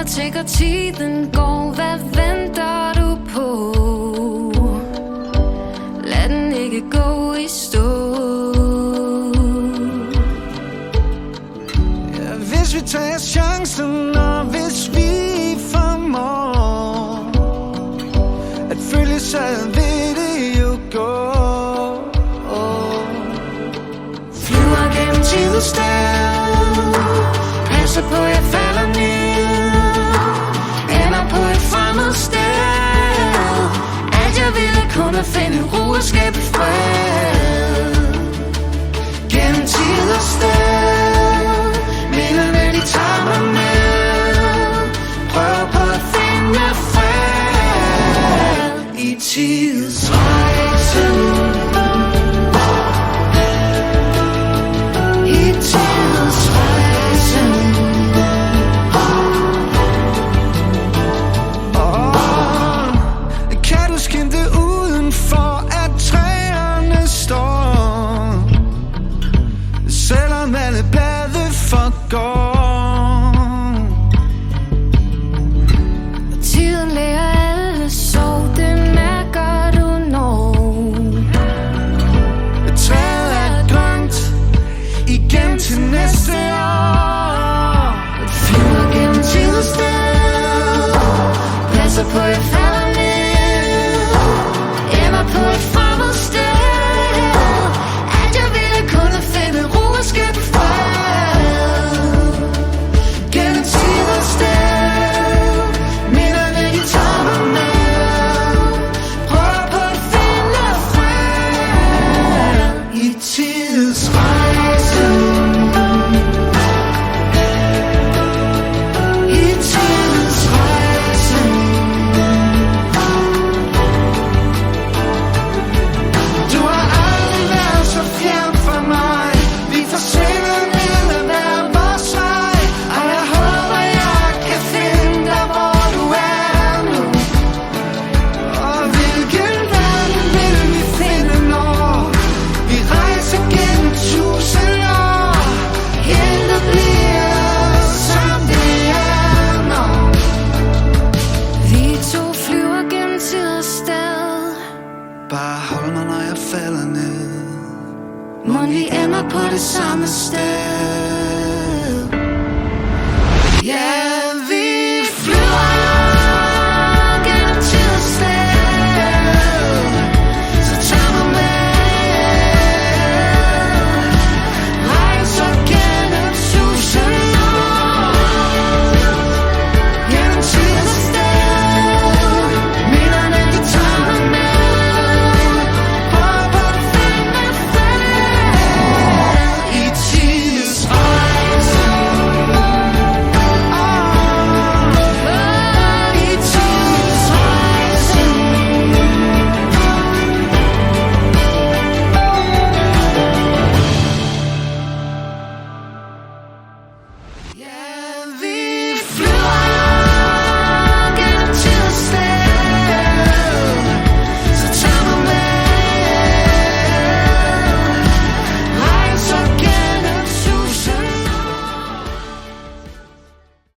og tænker tiden går. Hvad venter du på? Lad den ikke gå i stå. Ja, hvis vi tager chancen, og hvis vi formår at følge sad, vil det jo gå. Flyver gennem tid og sted, passer på jeg falder ned, ender på et fremmed sted. Alt jeg ville kun at finde ro og skabe fred. Gennem tid og sted, minderne de tager mig med. Prøver på at finde fred i tidsrejsen. Selvom alle blade forgår, og tiden lærer alle sorg, det mærker du når. træet er grønt igen til næste år. Flyver gennem tid og sted, passer på jeg falder ned, ender på et